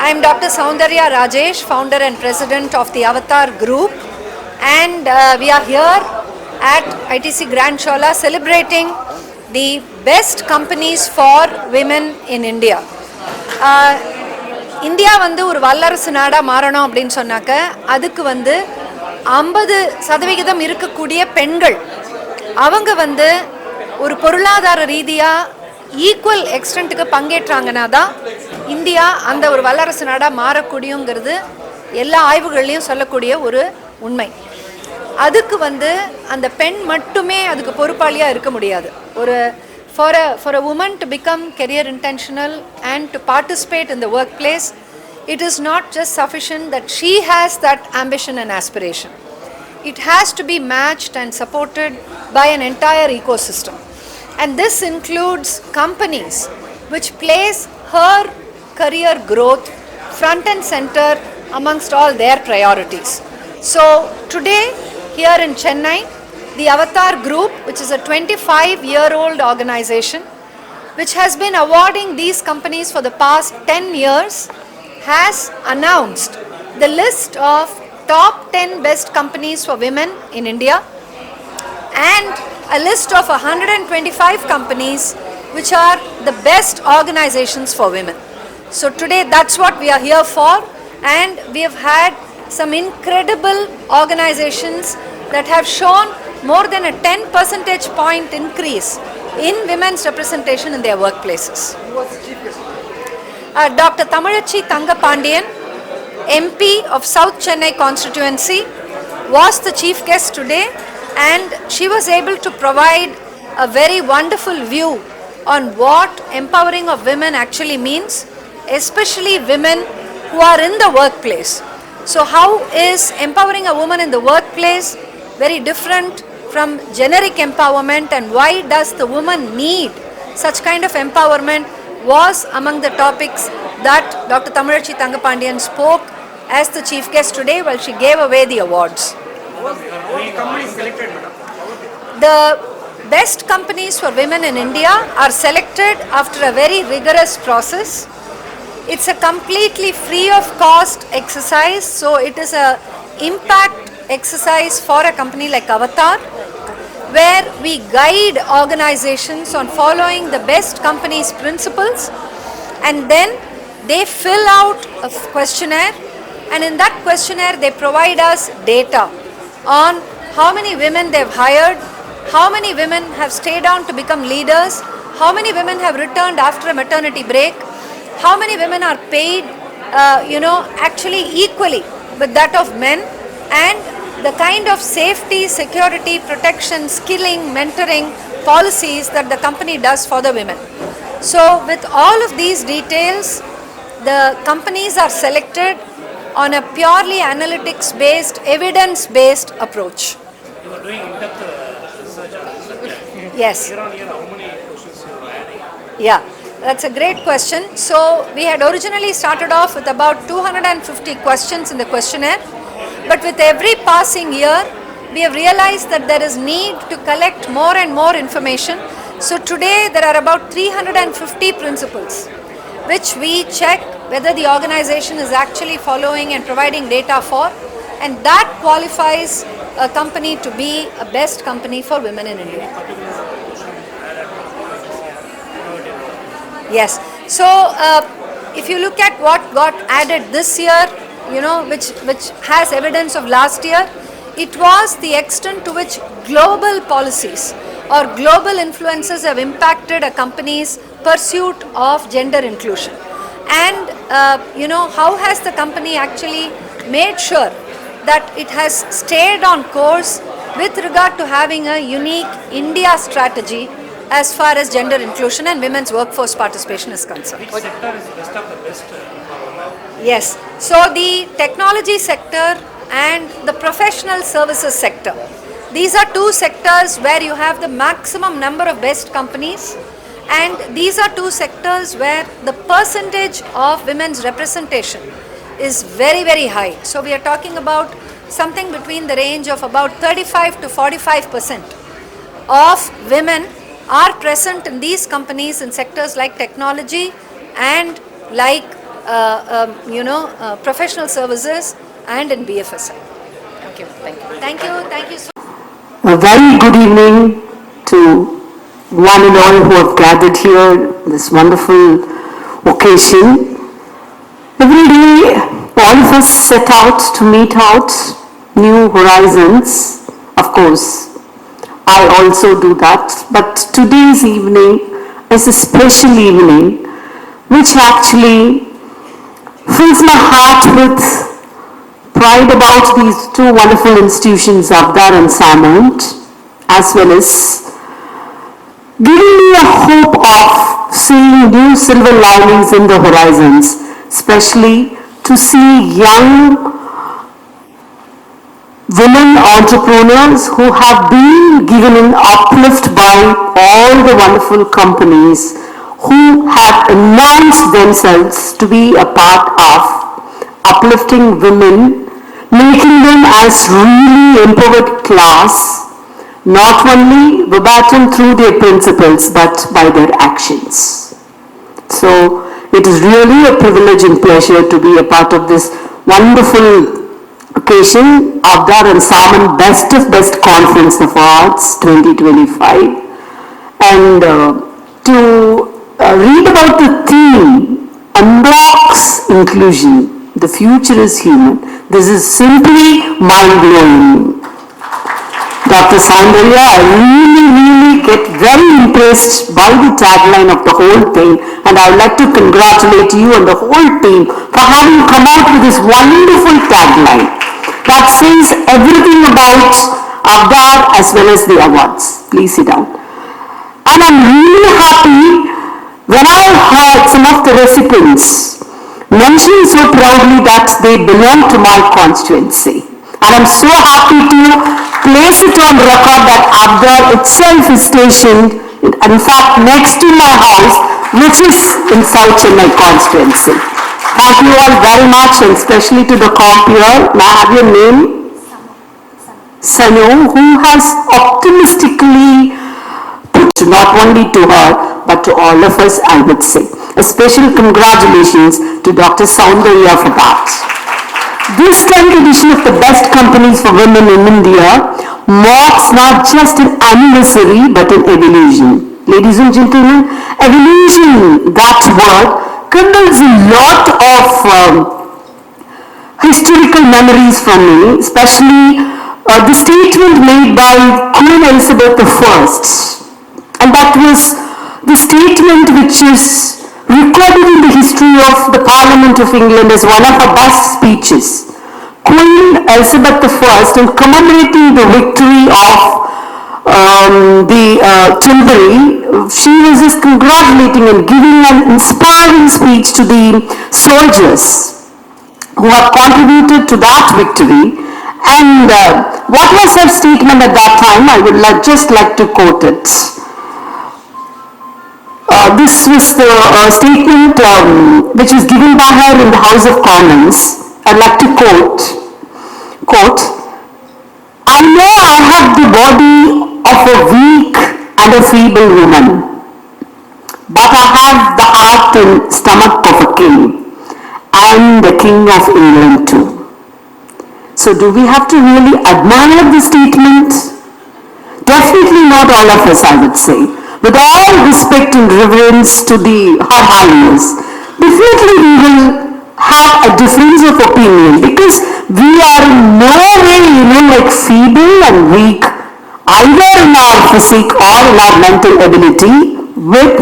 I am Dr. Soundarya Rajesh, founder and president of the Avatar Group, and we are here at ITC Grand Chola celebrating the best companies for women in India. India வந்து ஒரு வல்லரசு நாடாக மாறணும் அப்படின்னு சொன்னாக்க அதுக்கு வந்து 50% இருக்கக்கூடிய பெண்கள் அவங்க வந்து ஒரு பொருளாதார ரீதியாக ஈக்குவல் எக்ஸ்டென்ட்டுக்கு பங்கேற்றாங்கன்னா தான் இந்தியா அந்த ஒரு வல்லரசு நாடாக மாறக்கூடியங்கிறது எல்லா ஆய்வுகள்லையும் சொல்லக்கூடிய ஒரு உண்மை. அதுக்கு வந்து அந்த பெண் மட்டுமே அதுக்கு பொறுப்பாளியாக இருக்க முடியாது. ஒரு for a woman to become career intentional and to participate in the workplace, it is not just sufficient that she has that ambition and aspiration. It has to be matched and supported by an entire ecosystem. And this includes companies which place her career growth front and center amongst all their priorities. So today here in Chennai, the Avatar Group, which is a 25-year-old organization, which has been awarding these companies for the past 10 years, has announced the list of top 10 best companies for women in India and a list of 125 companies which are the best organizations for women. So today that's what we are here for, and we have had some incredible organizations that have shown more than a 10 percentage point increase in women's representation in their workplaces. Dr. Tamazhachi Thangapandiyan, MP of South Chennai constituency, was the chief guest today, and she was able to provide a very wonderful view on what empowering of women actually means, especially women who are in the workplace. So how is empowering a woman in the workplace very different from generic empowerment, and why does the woman need such kind of empowerment was among the topics that Dr. Tamazhachi Thangapandiyan spoke as the chief guest today while she gave away the awards. The best companies for women in India are selected after a very rigorous process. It's a completely free of cost exercise, so it is a impact exercise for a company like Avatar, where we guide organizations on following the best companies' principles, and then they fill out a questionnaire, and in that questionnaire they provide us data on how many women they've hired, how many women have stayed on to become leaders, how many women have returned after a maternity break, how many women are paid actually equally with that of men, and the kind of safety, security, protection, skilling, mentoring policies that the company does for the women. So with all of these details, the companies are selected on a purely analytics-based, evidence-based approach. You are doing in-depth research on the subject. Yes. Year on year, how many questions you are adding? Yeah, that's a great question. So we had originally started off with about 250 questions in the questionnaire, but with every passing year, we have realized that there is need to collect more and more information. So today there are about 350 principles, which we check whether the organization is actually following and providing data for, and that qualifies a company to be a best company for women in India. Yes. So if you look at what got added this year, which has evidence of last year, it was the extent to which global policies or global influences have impacted a company's pursuit of gender inclusion. And, how has the company actually made sure that it has stayed on course with regard to having a unique India strategy as far as gender inclusion and women's workforce participation is concerned. Which sector is best of the best? Yes. So the technology sector and the professional services sector. These are two sectors where you have the maximum number of best companies, and these are two sectors where the percentage of women's representation is very, very high. So we are talking about something between the range of about 35 to 45% of women are present in these companies in sectors like technology and like professional services and in BFSI. Thank you. Thank you. Thank you. Thank you so A very good evening to one and all who have gathered here this wonderful occasion. Every day, all of us set out to meet out new horizons. Of course, I also do that. But today's evening is a special evening which actually fills my heart with pride about these two wonderful institutions, Avdar and Samont, as well as giving me a hope of seeing new silver linings in the horizons, especially to see young women entrepreneurs who have been given an uplift by all the wonderful companies who have announced themselves to be a part of uplifting women, making them as really empowered class, not only verbatim through their principles but by their actions. So it is really a privilege and pleasure to be a part of this wonderful occasion, Avdar and Samant Best of Best Conference of Arts 2025, and to read about the theme, Unblocks Inclusion. The future is human. This is simply mind-blowing. Dr. Soundarya, I really get very impressed by the tagline of the whole thing, and I would like to congratulate you and the whole team for having come out with this wonderful tagline that says everything about Avdar as well as the awards. Please sit down. And I'm really happy when I heard some of the recipients mentioning so proudly that they belong to my constituency. And I'm so happy to place it on record that Avdar itself is stationed, in fact, next to my house, which is in South Chennai constituency. Thank you all very much, and especially to the compeer. May I have your name? Sanu, who has optimistically put not only to her, but to all of us, I would say. A special congratulations to Dr. Soundarya for that. This 10th edition of the Best Companies for Women in India marks not just an anniversary but an evolution. Ladies and gentlemen, evolution, that word, conveys a lot of historical memories from me, especially the statement made by Queen Elizabeth I. And that was the statement which is recorded in the history of the Parliament of England as one of her best speeches. Queen Elizabeth I, in commemorating the victory of Tilbury, she was just congratulating and giving an inspiring speech to the soldiers who have contributed to that victory. And what was her statement at that time? I would just like to quote it. This was the statement which was given by her in the House of Commons. I'd like to quote, I know I have the body of a weak and a feeble woman, but I have the heart and stomach of a king, and the King of England too. So do we have to really admire the statement? Definitely not all of us, I would say. With all respect and reverence to Her Highness, definitely we will have a difference of opinion, because we are in no way, like feeble and weak, either in our physique or in our mental ability with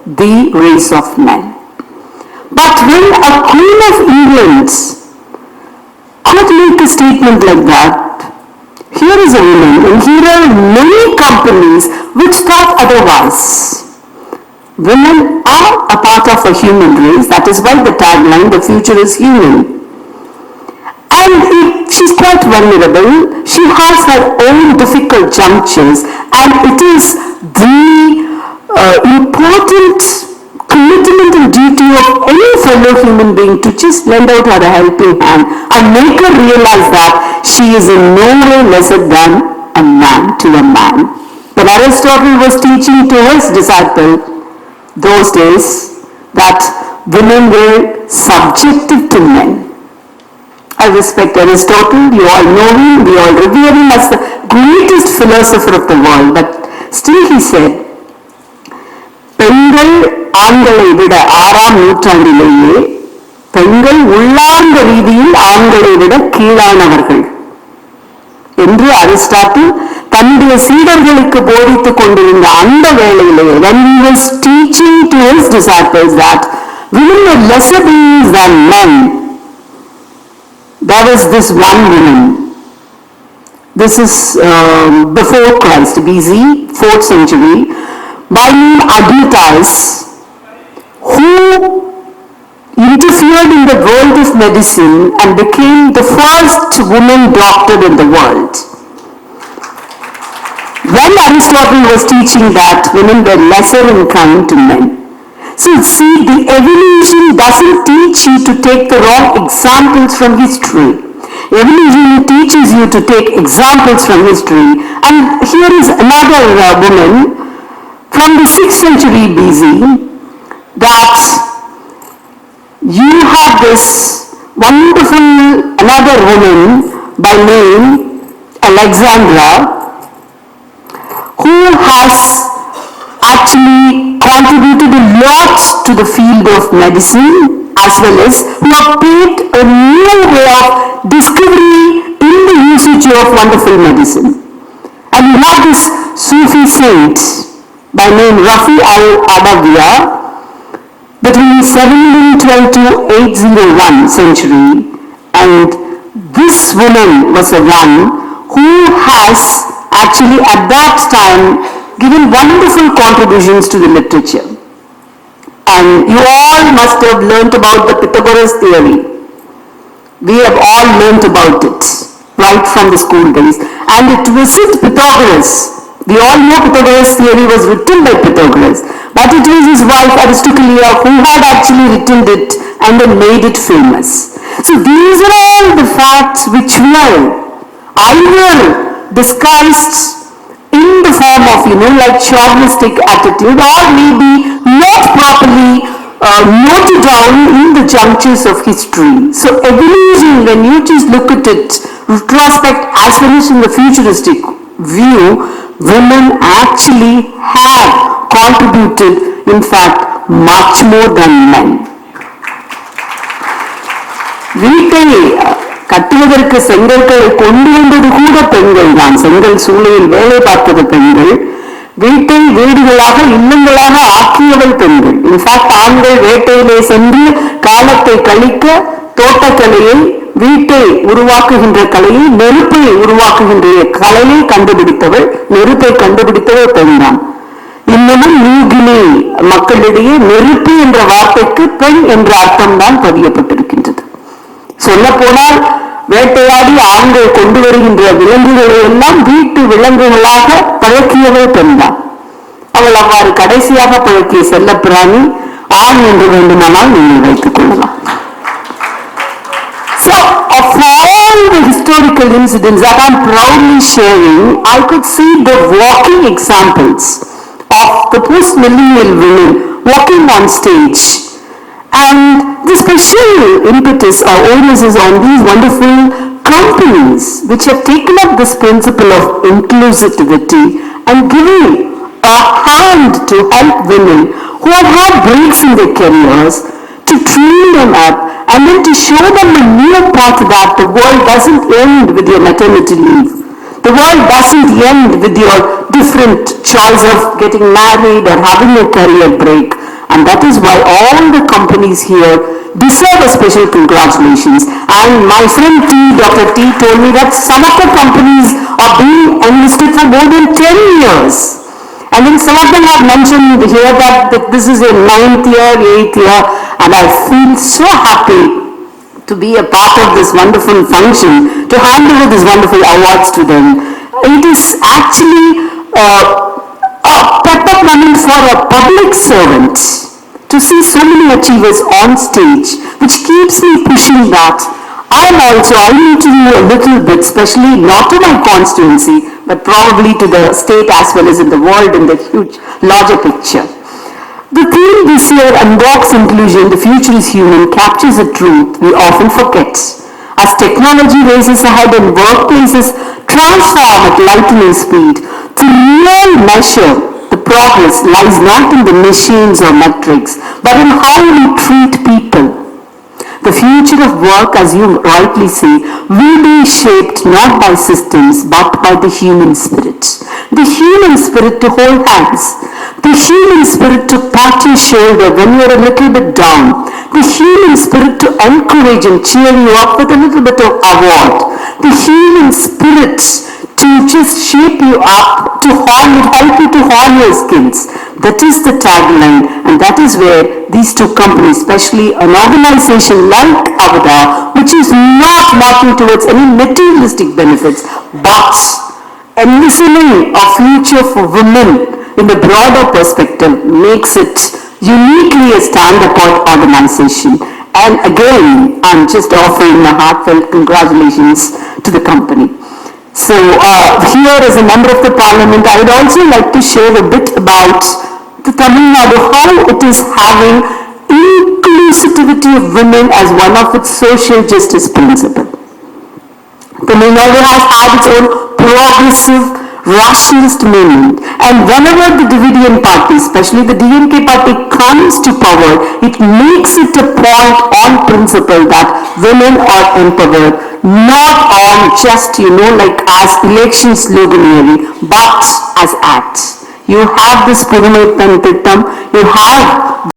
the race of men. But when a Queen of England could make a statement like that, here is a woman, and here are many companies which thought otherwise. Women are a part of a human race. That is why the tagline, the future is human. And she's quite vulnerable. She has her own difficult junctures, and it is the important commitment and duty of any fellow human being to just lend out her a helping hand and make her realize that she is in no way lesser than a man to a man. But Aristotle was teaching to his disciple those days that women were subjective to men. I respect Aristotle, you all know him, we all revere him as the greatest philosopher of the world, but still he said, பெண்கள் ஆண்களை விட 6ஆம் நூற்றாண்டிலேயே பெண்கள் உள்ளார்ந்த ரீதியில் ஆண்களை விட கீழானவர்கள் என்று அரிஸ்டாட்டில் தன்னுடைய சீடர்களுக்கு போதித்துக் கொண்டிருந்த அந்த வேளையிலே, when he was teaching to his disciples that women were lesser beings than men, there was this one woman. This is before Christ, BC, 4th century, by name Admetus, who interfered in the world of medicine and became the first woman doctor in the world. When Aristotle was teaching that women were lesser in kind to men. So see, the evolution doesn't teach you to take the wrong examples from history. Evolution teaches you to take examples from history. And here is another woman from the 6th century BC, that you have this wonderful another woman by name Alexandra, who has actually contributed a lot to the field of medicine, as well as who have paved a new way of discovery in the usage of wonderful medicine. And you have this Sufi saint by name Rafi al-Adawiya between 712 to 801 century, and this woman was the one who has actually at that time given wonderful contributions to the literature. And you all must have learnt about the Pythagoras theory. We have all learnt about it right from the school days. And it wasn't Pythagoras. We all know Pythagoras theory was written by Pythagoras, but it was his wife Aristotelia who had actually written it and then made it famous. So these are all the facts which were either disguised in the form of, like chauvinistic attitude, or maybe not properly noted down in the junctures of history. So evolution, when you just look at it, retrospect as well as in the futuristic view, women actually have contributed, in fact, much more than men. வீட்டை கட்டுவதற்கு செங்கற்களை கொண்டு வந்தது கூட பெண்கள் தான். செங்கல் சூளையில் வேலை பார்த்தது பெண்கள். வீட்டை வீடுகளாக இல்லங்களாக ஆக்கியவள் பெண்கள். இன்ஃபேக்ட் ஆண்கள் வேட்டையிலே சென்று காலத்தை கழிக்க தோட்டக்கலையை, வீட்டை உருவாக்குகின்ற கலையை, நெருப்பை உருவாக்குகின்ற கலையை கண்டுபிடித்தவள், நெருப்பை கண்டுபிடித்தவள் பெண்தான். இன்னமும் நியூகினி மக்களிடையே நெருப்பு என்ற வார்த்தைக்கு பெண் என்ற அர்த்தம் தான் பதியப்பட்டிருக்கின்றது. சொல்ல போனால் வேட்டையாடி ஆண்கள் கொண்டு வருகின்ற விலங்குகளை எல்லாம் வீட்டு விலங்குகளாக பழக்கியவள் பெண்தான். அவள் அவ்வாறு கடைசியாக பழக்கிய செல்லப்பிராணி ஆண் என்று வேண்டுமானால் நீங்கள் வைத்துக் கொள்ளலாம். So, of all the historical incidents that I am proudly sharing, I could see the walking examples of the post-millennial women walking on stage. And the special impetus or onus is on these wonderful companies which have taken up this principle of inclusivity and giving a hand to help women who have had breaks in their careers, to train them up and then to show them a new path that the world doesn't end with your maternity leave. The world doesn't end with your different choice of getting married or having a career break. And that is why all the companies here deserve a special congratulations. And my friend T, Dr. T told me that some of the companies are being enlisted for more than 10 years. And then some of them have mentioned here that this is a 9th year, 8th year, and I feel so happy to be a part of this wonderful function, to hand over these wonderful awards to them. It is actually a pep-up moment for a public servant to see so many achievers on stage, which keeps me pushing that I need to do a little bit, especially not to my constituency, but probably to the state as well as in the world in the huge larger picture. The theme this year, Unbox Inclusion, the future is human, captures a truth we often forget. As technology races ahead and workplaces transform at lightning speed, the real measure, the progress lies not in the machines or metrics, but in how we treat people. The future of work, as you rightly say, will be shaped not by systems but by the human spirit. The human spirit to hold hands. The human spirit to pat your shoulder when you're a little bit down. The human spirit to encourage and cheer you up with a little bit of award. The human spirit to just shape you up, to help you to hone your skills. That is the tagline, and that is where these two companies, especially an organization like Avada, which is not marching towards any materialistic benefits, but envisioning a future for women in the broader perspective, makes it uniquely a stand-apart organization. And again, I'm just offering my heartfelt congratulations to the company. So here as a member of the parliament, I would also like to share a bit about the Tamil Nadu, how it is having inclusivity of women as one of its social justice principles. Tamil Nadu has had its own progressive rationalist movement, and whenever the Dravidian party, especially the DMK party, comes to power, it makes it a point on principle that women are empowered, not on just, like as election sloganeering, but as acts. You have this Purumai Tittam, you have